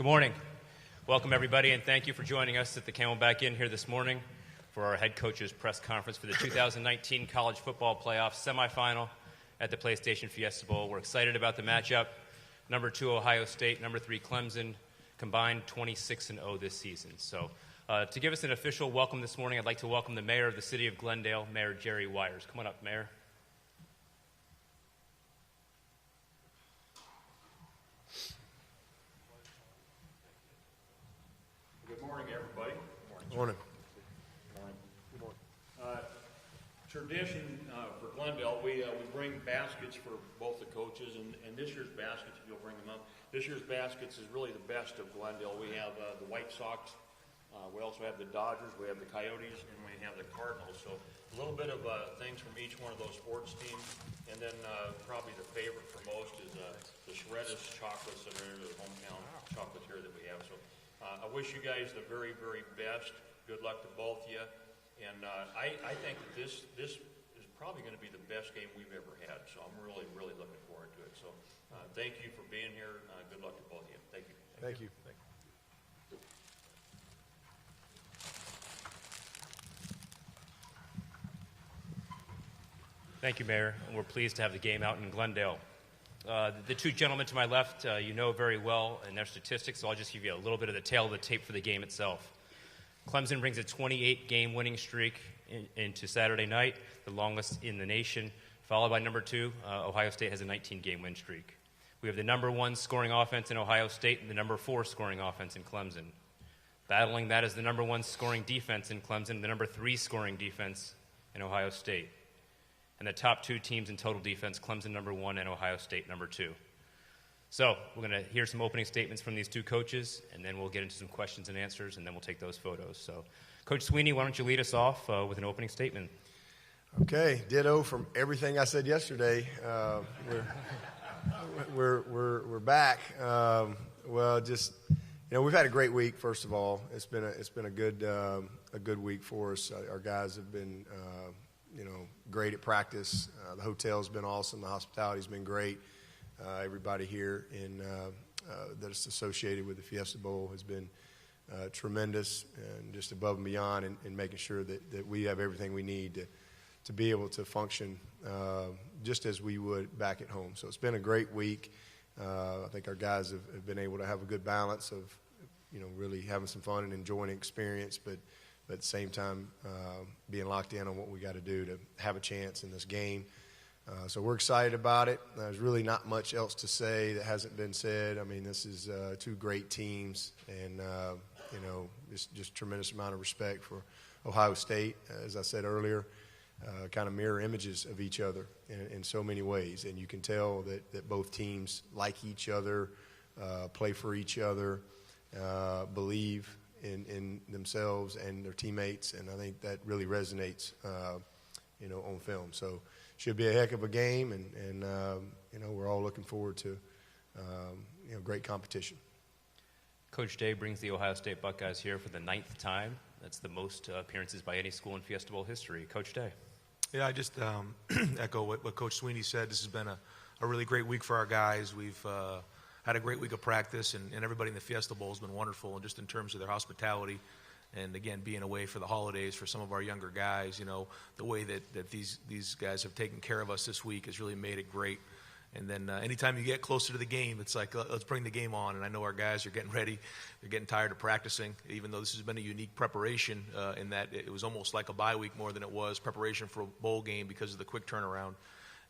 Good morning. Welcome, everybody, and thank you for joining us at the Camelback Inn here this morning for our head coach's press conference for the 2019 College Football Playoff semifinal at the PlayStation Fiesta Bowl. We're excited about the matchup. Number 2, Ohio State. Number 3, Clemson. Combined 26-0 this season. So to give us an official welcome this morning, I'd like to welcome the mayor of the city of Glendale, Mayor Jerry Wires. Come on up, Mayor. Good morning, everybody. Good morning. Good morning. Tradition for Glendale, we bring baskets for both the coaches, and this year's baskets, if you'll bring them up, this year's baskets is really the best of Glendale. We have the White Sox, we also have the Dodgers, we have the Coyotes, and we have the Cardinals. So a little bit of things from each one of those sports teams, and then probably the favorite for most is the Shredder's chocolates that are the hometown chocolatier that we have. So I wish you guys the very, very best. Good luck to both of you. And I think that this is probably going to be the best game we've ever had. So I'm really, really looking forward to it. So thank you for being here. Good luck to both of you. Thank you. Thank you. Thank you, Mayor. And we're pleased to have the game out in Glendale. The two gentlemen to my left, you know very well in their statistics, so I'll just give you a little bit of the tail of the tape for the game itself. Clemson brings a 28-game winning streak into Saturday night, the longest in the nation, followed by number 2. Ohio State has a 19-game win streak. We have the number 1 scoring offense in Ohio State and the number 4 scoring offense in Clemson. Battling that is the number 1 scoring defense in Clemson and the number 3 scoring defense in Ohio State. And the top 2 teams in total defense, Clemson number 1 and Ohio State number 2. So we're going to hear some opening statements from these two coaches, and then we'll get into some questions and answers, and then we'll take those photos. So, Coach Swinney, why don't you lead us off with an opening statement? Okay, ditto from everything I said yesterday. We're back. Well, just we've had a great week. First of all, it's been a good week for us. Our guys have been great at practice. The hotel's been awesome. The hospitality's been great. Everybody here that's associated with the Fiesta Bowl has been tremendous and just above and beyond in making sure that we have everything we need to be able to function just as we would back at home. So it's been a great week. I think our guys have been able to have a good balance of really having some fun and enjoying the experience, but at the same time being locked in on what we got to do to have a chance in this game. So we're excited about it. There's really not much else to say that hasn't been said. I mean, this is 2 great teams, and just tremendous amount of respect for Ohio State. As I said earlier, kind of mirror images of each other in so many ways, and you can tell that both teams like each other, play for each other, believe in themselves and their teammates, and I think that really resonates, on film. So should be a heck of a game, and we're all looking forward to great competition. Coach Day brings the Ohio State Buckeyes here for the 9th time. That's the most appearances by any school in Fiesta Bowl history. Coach Day. Yeah, I just echo what Coach Swinney said. This has been a really great week for our guys. We've had a great week of practice, and everybody in the Fiesta Bowl has been wonderful, and just in terms of their hospitality. And, again, being away for the holidays for some of our younger guys, the way that these guys have taken care of us this week has really made it great. And then anytime you get closer to the game, it's like, let's bring the game on. And I know our guys are getting ready. They're getting tired of practicing, even though this has been a unique preparation in that it was almost like a bye week more than it was preparation for a bowl game because of the quick turnaround.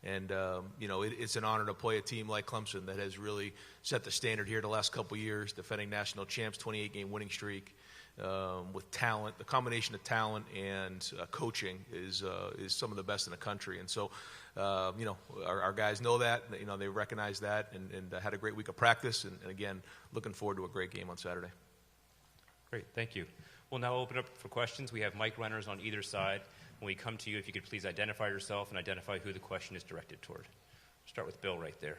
And, it's an honor to play a team like Clemson that has really set the standard here the last couple of years, defending national champs, 28-game winning streak. With talent, the combination of talent and coaching is some of the best in the country. And so, our guys know that. They recognize that and had a great week of practice. And again, looking forward to a great game on Saturday. Great, thank you. We'll now open up for questions. We have mic runners on either side. When we come to you, if you could please identify yourself and identify who the question is directed toward. Start with Bill right there.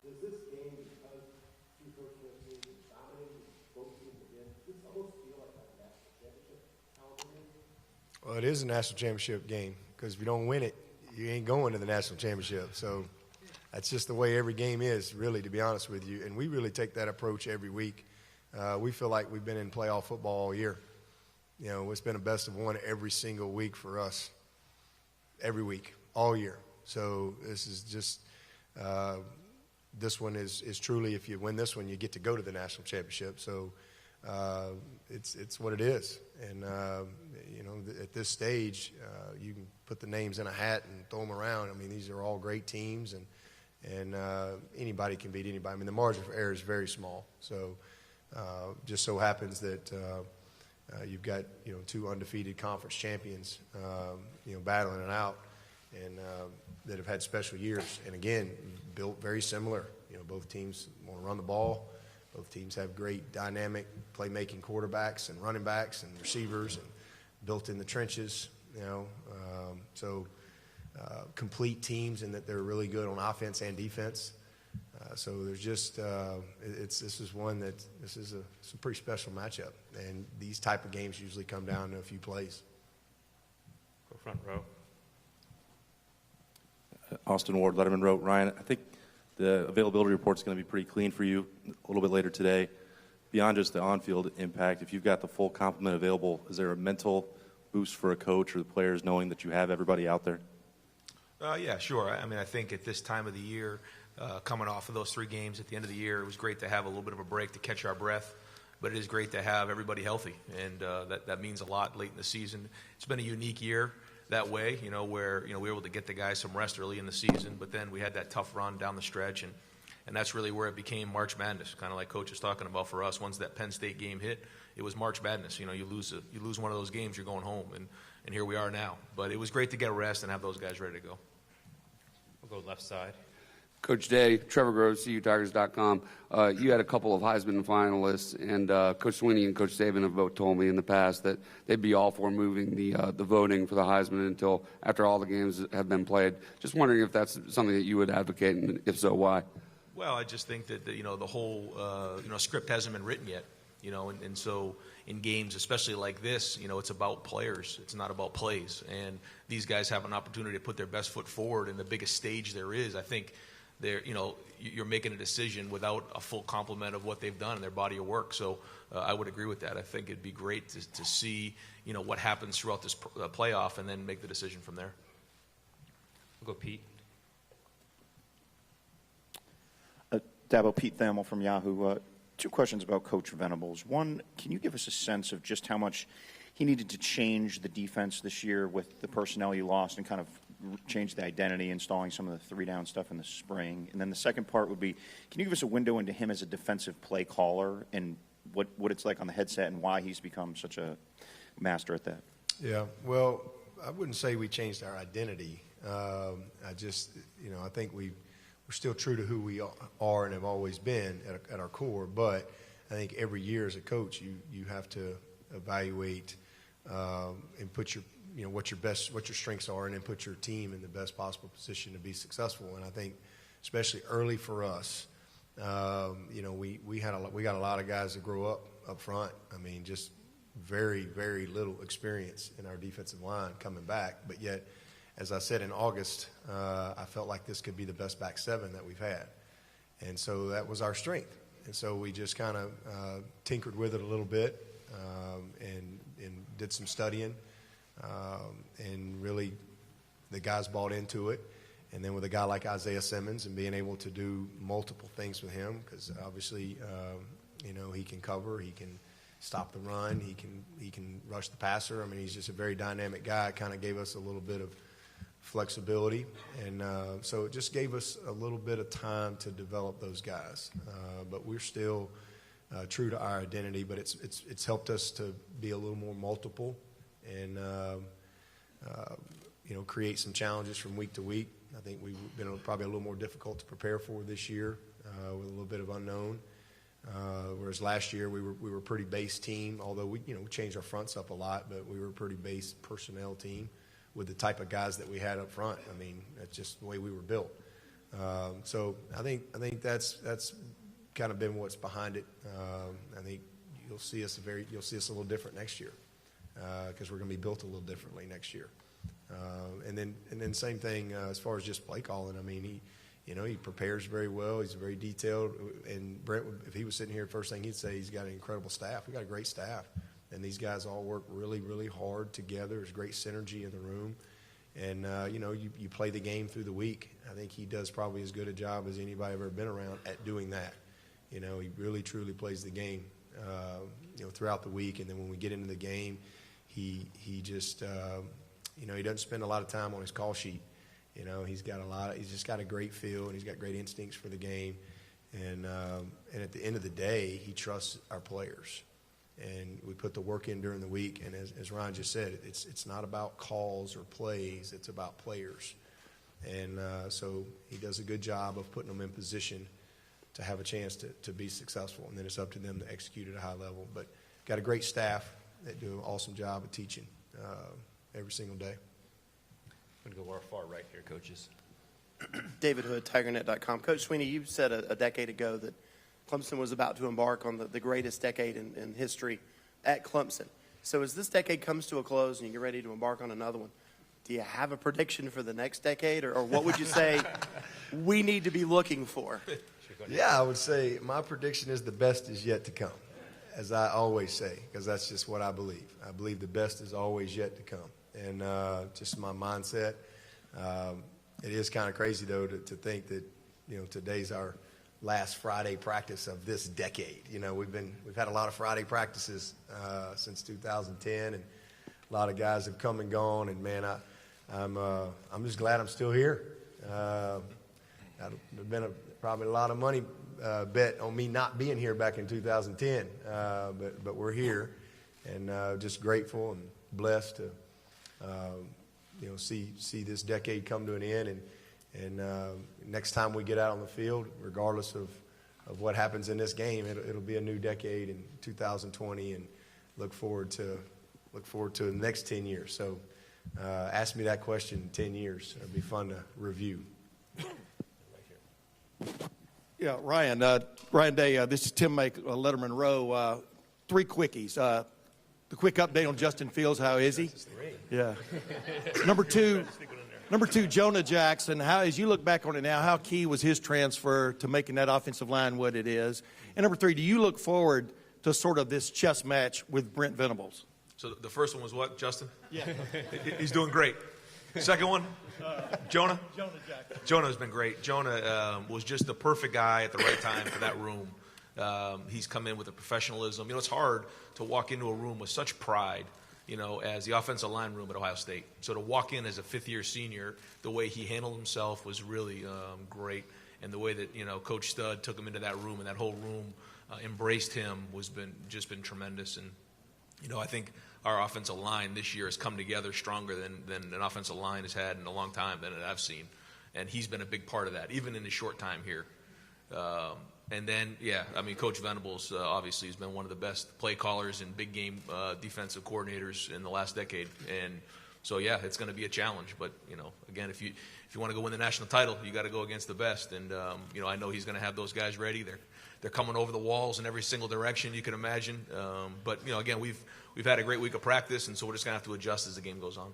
Does this game, because two coaches teams dominating both teams again, does this almost feel like a national championship caliber game? Well, it is a national championship game because if you don't win it, you ain't going to the national championship. So that's just the way every game is, really, to be honest with you. And we really take that approach every week. We feel like we've been in playoff football all year. You know, it's been a best of one every single week for us, every week, all year. So this is just this one is truly, if you win this one, you get to go to the national championship. So it's what it is. And, you know, at this stage, you can put the names in a hat and throw them around. I mean, these are all great teams, and anybody can beat anybody. I mean, the margin for error is very small. So just so happens that you've got, you know, two undefeated conference champions, you know, battling it out, and that have had special years. And again, built very similar. You know, both teams want to run the ball. Both teams have great dynamic playmaking quarterbacks and running backs and receivers, and built in the trenches. You know, complete teams in that they're really good on offense and defense. So there's just this is a pretty special matchup, and these type of games usually come down to a few plays. Go front row. Austin Ward, Letterman wrote, Ryan, I think the availability report is going to be pretty clean for you a little bit later today. Beyond just the on-field impact, if you've got the full complement available, is there a mental boost for a coach or the players knowing that you have everybody out there? Yeah, sure. I mean, I think at this time of the year, coming off of those 3 games at the end of the year, it was great to have a little bit of a break to catch our breath. But it is great to have everybody healthy, and that means a lot late in the season. It's been a unique year that way, you know, where, you know, we were able to get the guys some rest early in the season, but then we had that tough run down the stretch, and that's really where it became March Madness, kind of like Coach is talking about for us. Once that Penn State game hit, it was March Madness. You know, you lose one of those games, you're going home, and here we are now. But it was great to get rest and have those guys ready to go. We'll go left side. Coach Day, Trevor Groves, CUTigers.com. You had a couple of Heisman finalists, and Coach Swinney and Coach Saban have both told me in the past that they'd be all for moving the voting for the Heisman until after all the games have been played. Just wondering if that's something that you would advocate, and if so, why? Well, I just think that you know, the whole script hasn't been written yet, you know, and so in games, especially like this, you know, it's about players. It's not about plays, and these guys have an opportunity to put their best foot forward in the biggest stage there is. I think you're making a decision without a full complement of what they've done in their body of work. So I would agree with that. I think it'd be great to see, you know, what happens throughout this playoff, and then make the decision from there. We'll go Pete. Dabo, Pete Thamel from Yahoo. 2 questions about Coach Venables. One, can you give us a sense of just how much he needed to change the defense this year with the personnel you lost, and kind of change the identity, installing some of the 3-down stuff in the spring? And then the second part would be, can you give us a window into him as a defensive play caller, and what it's like on the headset, and why he's become such a master at that? Yeah, well, I wouldn't say we changed our identity. I just, you know, I think we're still true to who we are and have always been at our core. But I think every year as a coach, you have to evaluate and put your, you know, what your strengths are, and then put your team in the best possible position to be successful. And I think, especially early for us, you know, we got a lot of guys that grow up front. I mean, just very, very little experience in our defensive line coming back. But yet, as I said in August, I felt like this could be the best back 7 that we've had. And so that was our strength. And so we just kind of tinkered with it a little bit, and did some studying. And really, the guys bought into it. And then with a guy like Isaiah Simmons, and being able to do multiple things with him, because obviously, you know, he can cover, he can stop the run, he can rush the passer. I mean, he's just a very dynamic guy. Kind of gave us a little bit of flexibility, and so it just gave us a little bit of time to develop those guys. But we're still true to our identity. But it's helped us to be a little more multiple, and you know, create some challenges from week to week. I think we've been probably a little more difficult to prepare for this year, with a little bit of unknown. Whereas last year we were a pretty base team, although we changed our fronts up a lot, but we were a pretty base personnel team with the type of guys that we had up front. I mean, that's just the way we were built. So I think that's kind of been what's behind it. I think you'll see us a little different next year, because we're going to be built a little differently next year. And then same thing as far as just play calling. I mean, he prepares very well. He's very detailed. And Brent, if he was sitting here, first thing he'd say, he's got an incredible staff. We got a great staff, and these guys all work really, really hard together. There's great synergy in the room, and you play the game through the week. I think he does probably as good a job as anybody I've ever been around at doing that. He really, truly plays the game, throughout the week, and then when we get into the game, he just he doesn't spend a lot of time on his call sheet. He's just got a great feel, and he's got great instincts for the game. And at the end of the day, he trusts our players. And we put the work in during the week. And as Ryan just said, it's not about calls or plays. It's about players. And so he does a good job of putting them in position to have a chance to be successful. And then it's up to them to execute at a high level. But got a great staff that do an awesome job of teaching every single day. I'm going to go far right here, coaches. David Hood, TigerNet.com. Coach Swinney, you said a decade ago that Clemson was about to embark on the greatest decade in history at Clemson. So as this decade comes to a close and you get ready to embark on another one, do you have a prediction for the next decade, or what would you say we need to be looking for? Yeah, I would say my prediction is the best is yet to come, as I always say, because that's just what I believe. I believe the best is always yet to come. And just my mindset. It is kind of crazy, though, to think that, today's our last Friday practice of this decade. We've had a lot of Friday practices since 2010, and a lot of guys have come and gone. And man, I'm just glad I'm still here. There's been probably a lot of money bet on me not being here back in 2010, but we're here, and just grateful and blessed to. See this decade come to an end, and next time we get out on the field, regardless of what happens in this game, it'll be a new decade in 2020, and look forward to the next 10 years. So, ask me that question in 10 years. It'll be fun to review. Yeah, Ryan Day. This is Tim Make, Letterman Row. 3 quickies. The quick update on Justin Fields. How is he? Yeah. Number two, Jonah Jackson. How, as you look back on it now, how key was his transfer to making that offensive line what it is? And number 3, do you look forward to sort of this chess match with Brent Venables? So the first one was what, Justin? Yeah. He's doing great. Second one? Jonah? Jonah Jackson. Jonah's been great. Jonah was just the perfect guy at the right time for that room. He's come in with a professionalism. It's hard to walk into a room with such pride, as the offensive line room at Ohio State. So to walk in as a fifth-year senior, the way he handled himself was really great. And the way that, Coach Stud took him into that room and that whole room embraced him just been tremendous. And, I think our offensive line this year has come together stronger than an offensive line has had in a long time than I've seen. And he's been a big part of that, even in his short time here. And then, Coach Venables obviously has been one of the best play callers and big game defensive coordinators in the last decade. And so, it's going to be a challenge. But, again, if you want to go win the national title, you got to go against the best. And, I know he's going to have those guys ready. They're coming over the walls in every single direction you can imagine. But, again, we've had a great week of practice, and so we're just going to have to adjust as the game goes on.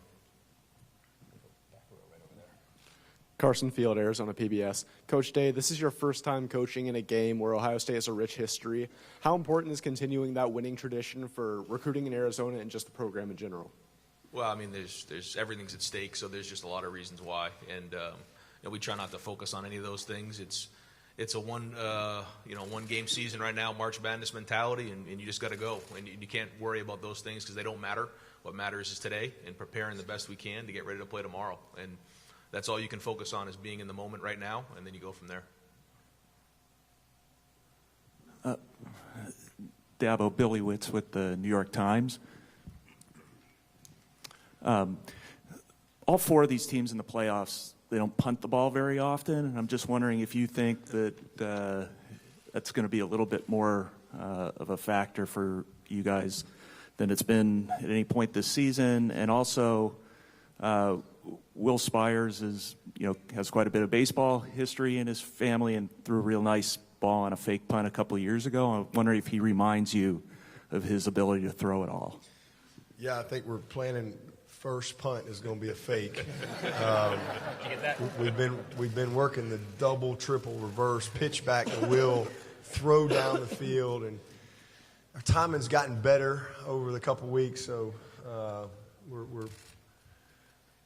Carson Field, Arizona PBS. Coach Day, this is your first time coaching in a game where Ohio State has a rich history. How important is continuing that winning tradition for recruiting in Arizona and just the program in general? Well, there's everything's at stake, so there's just a lot of reasons why, and we try not to focus on any of those things. It's a one game season right now, March Madness mentality, and you just got to go, and you can't worry about those things because they don't matter. What matters is today and preparing the best we can to get ready to play tomorrow, and that's all you can focus on is being in the moment right now, and then you go from there. Dabo, Billy Witz with the New York Times. All 4 of these teams in the playoffs, they don't punt the ball very often, and I'm just wondering if you think that that's going to be a little bit more of a factor for you guys than it's been at any point this season, and also Will Spires has quite a bit of baseball history in his family and threw a real nice ball on a fake punt a couple of years ago. I'm wondering if he reminds you of his ability to throw it all. Yeah, I think we're planning first punt is going to be a fake. Did you get that? We've been working the double, triple, reverse, pitch back the wheel, throw down the field, and our timing's gotten better over the couple weeks. So we're.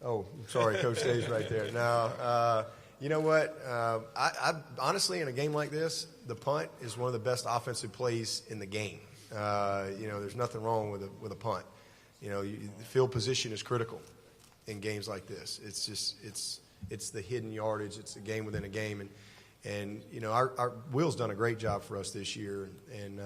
Oh, I'm sorry, Coach Dave's right there. No, you know what? I honestly, in a game like this, the punt is one of the best offensive plays in the game. There's nothing wrong with a punt. The field position is critical in games like this. It's just it's the hidden yardage. It's a game within a game, and our Will's done a great job for us this year. And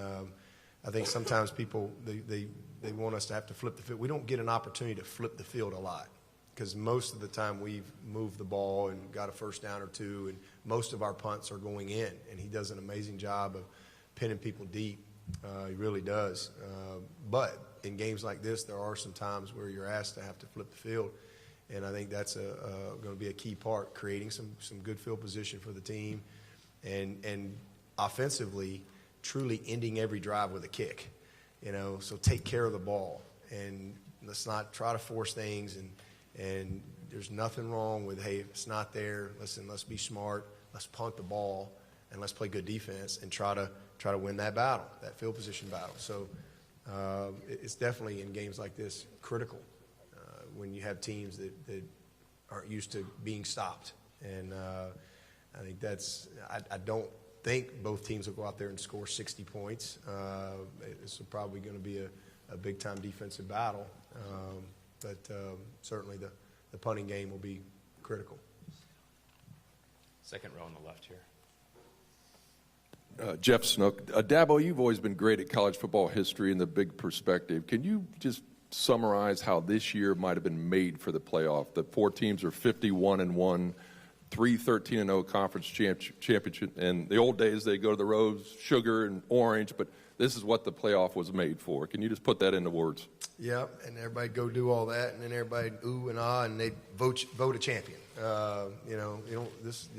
I think sometimes people they want us to have to flip the field. We don't get an opportunity to flip the field a lot, because most of the time we've moved the ball and got a first down or two, and most of our punts are going in, and he does an amazing job of pinning people deep. He really does. But in games like this, there are some times where you're asked to have to flip the field, and I think that's going to be a key part, creating some good field position for the team, and offensively, truly ending every drive with a kick. So take care of the ball, and let's not try to force things, and there's nothing wrong with, hey, if it's not there, listen, let's be smart, let's punt the ball, and let's play good defense and try to win that battle, that field position battle. So it's definitely, in games like this, critical when you have teams that aren't used to being stopped. And I think I don't think both teams will go out there and score 60 points. It's probably going to be a big-time defensive battle. But certainly the punting game will be critical. Second row on the left here. Jeff Snook. Dabo, you've always been great at college football history and the big perspective. Can you just summarize how this year might have been made for the playoff? The 4 teams are 51-1, 3 13-0 conference championship. And the old days, they go to the rose, sugar, and orange, but this is what the playoff was made for. Can you just put that into words? Yep, and everybody go do all that, and then everybody ooh and ah, and they vote a champion. You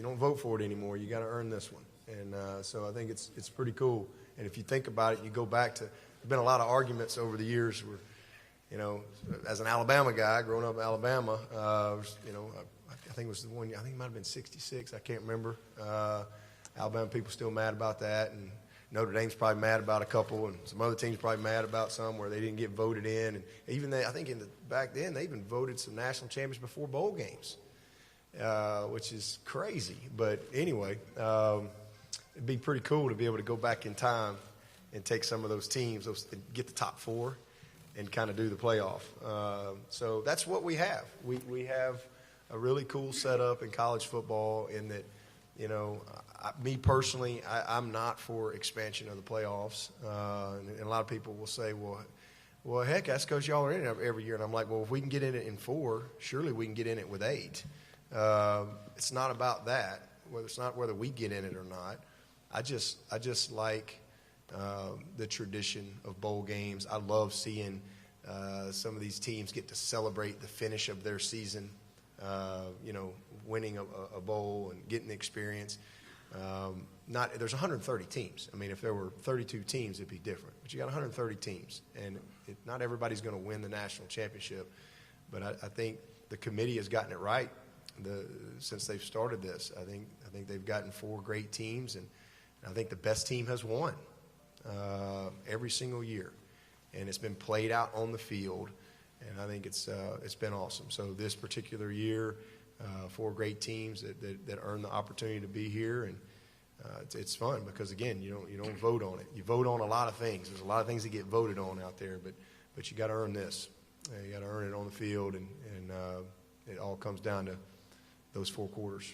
don't vote for it anymore. You got to earn this one, and so I think it's pretty cool. And if you think about it, you go back to, there's been a lot of arguments over the years where, as an Alabama guy growing up in Alabama, I think it was the one. I think it might have been '66. I can't remember. Alabama people still mad about that, and Notre Dame's probably mad about a couple, and some other teams probably mad about some where they didn't get voted in. And even I think back then, they even voted some national champions before bowl games, which is crazy. But anyway, it'd be pretty cool to be able to go back in time and take some of those teams, get the top 4, and kind of do the playoff. So that's what we have. We have a really cool setup in college football in that, me personally, I'm not for expansion of the playoffs. And a lot of people will say, well, heck, that's because y'all are in it every year. And I'm like, well, if we can get in it in 4, surely we can get in it with 8. It's not about that. It's not whether we get in it or not. I just like the tradition of bowl games. I love seeing some of these teams get to celebrate the finish of their season, winning a bowl and getting the experience. There's 130 teams. I mean, if there were 32 teams, it'd be different. But you got 130 teams, and not everybody's going to win the national championship. But I think the committee has gotten it right since they've started this. I think they've gotten 4 great teams, and I think the best team has won every single year, and it's been played out on the field. And I think it's been awesome. So this particular year, 4 great teams that earn the opportunity to be here, and it's fun because, again, you don't vote on it. You vote on a lot of things. There's a lot of things that get voted on out there, but you got to earn this. You got to earn it on the field, and it all comes down to those 4 quarters.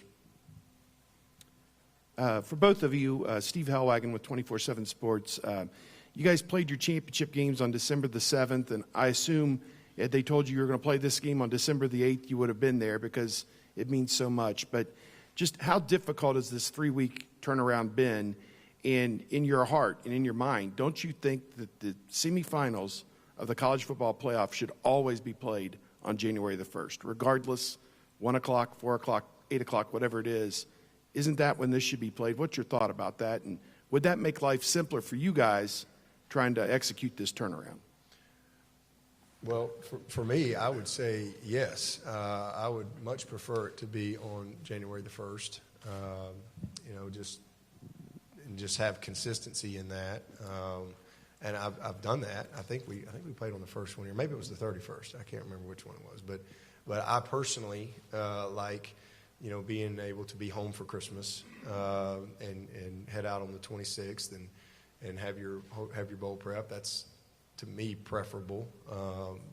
For both of you, Steve Hellwagon with 24/7 Sports. You guys played your championship games on December the 7th, and I assume if they told you were going to play this game on December the 8th, you would have been there because it means so much. But just how difficult has this 3-week turnaround been in your heart and in your mind? Don't you think that the semifinals of the college football playoff should always be played on January the 1st, regardless, 1 o'clock, 4 o'clock, 8 o'clock, whatever it is? Isn't that when this should be played? What's your thought about that? And would that make life simpler for you guys trying to execute this turnaround? Well, for me, I would say yes. I would much prefer it to be on January the 1st. Just have consistency in that. And I've done that. I think we played on the first one year. Maybe it was the 31st. I can't remember which one it was. But I personally like, being able to be home for Christmas and head out on the 26th and have your bowl prep. That's, to me, preferable.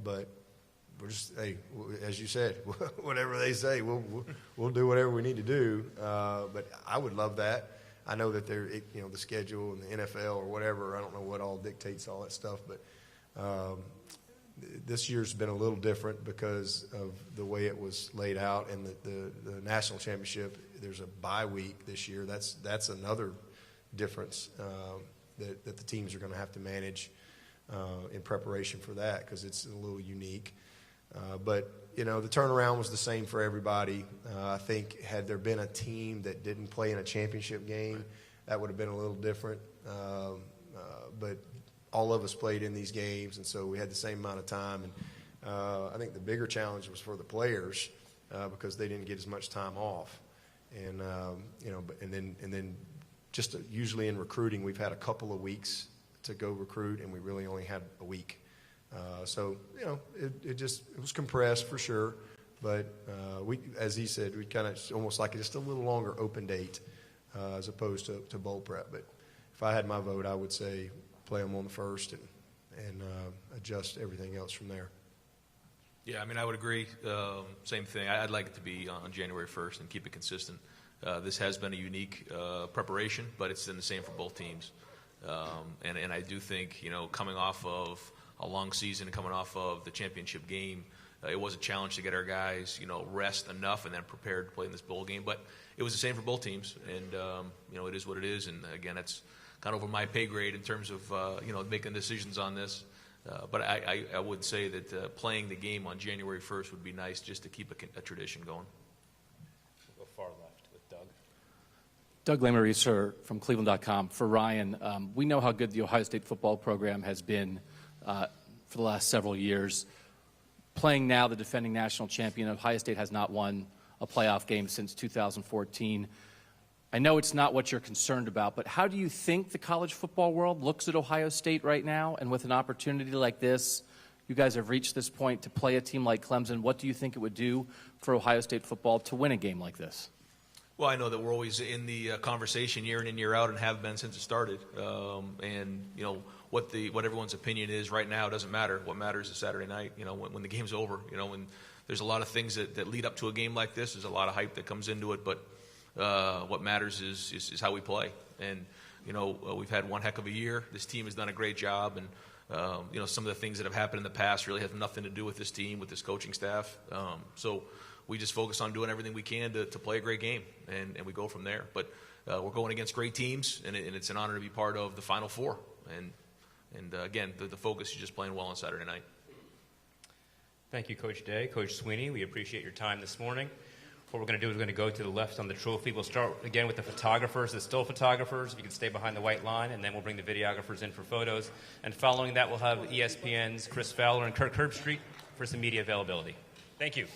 But we're just, hey, as you said, whatever they say, we'll do whatever we need to do. But I would love that. I know that the schedule and the NFL or whatever, I don't know what all dictates all that stuff, but this year's been a little different because of the way it was laid out, and the national championship, there's a bye week this year. That's another difference that the teams are going to have to manage in preparation for that, because it's a little unique. But the turnaround was the same for everybody. I think had there been a team that didn't play in a championship game, that would have been a little different. But all of us played in these games, and so we had the same amount of time. And I think the bigger challenge was for the players because they didn't get as much time off. And and then just usually in recruiting, we've had a couple of weeks to go recruit, and we really only had a week. So it was compressed for sure, but we, as he said, we kind of almost like just a little longer open date as opposed to bowl prep. But if I had my vote, I would say play them on the 1st and adjust everything else from there. Yeah, I would agree. Same thing. I'd like it to be on January 1st and keep it consistent. This has been a unique preparation, but it's been the same for both teams. And I do think, coming off of a long season, coming off of the championship game, it was a challenge to get our guys, rest enough and then prepared to play in this bowl game. But it was the same for both teams, and it is what it is. And again, it's kind of over my pay grade in terms of making decisions on this. But I would say that playing the game on January 1st would be nice, just to keep a tradition going. We'll go far left with Doug. Doug Lamer-Reeser from Cleveland.com. For Ryan, we know how good the Ohio State football program has been for the last several years. Playing now the defending national champion, Ohio State has not won a playoff game since 2014. I know it's not what you're concerned about, but how do you think the college football world looks at Ohio State right now? And with an opportunity like this, you guys have reached this point to play a team like Clemson. What do you think it would do for Ohio State football to win a game like this? Well, I know that we're always in the conversation year in and year out, and have been since it started. What everyone's opinion is right now doesn't matter. What matters is Saturday night. When the game's over. When there's a lot of things that lead up to a game like this. There's a lot of hype that comes into it, but what matters is how we play. And we've had one heck of a year. This team has done a great job, and some of the things that have happened in the past really have nothing to do with this team, with this coaching staff. So we just focus on doing everything we can to play a great game, and we go from there. But we're going against great teams, and it's an honor to be part of the Final Four. And again, the focus is just playing well on Saturday night. Thank you, Coach Day. Coach Swinney, we appreciate your time this morning. What we're going to do is we're going to go to the left on the trophy. We'll start again with the photographers, the still photographers. If you can stay behind the white line, and then we'll bring the videographers in for photos. And following that, we'll have ESPN's Chris Fowler and Kirk Herbstreit for some media availability. Thank you.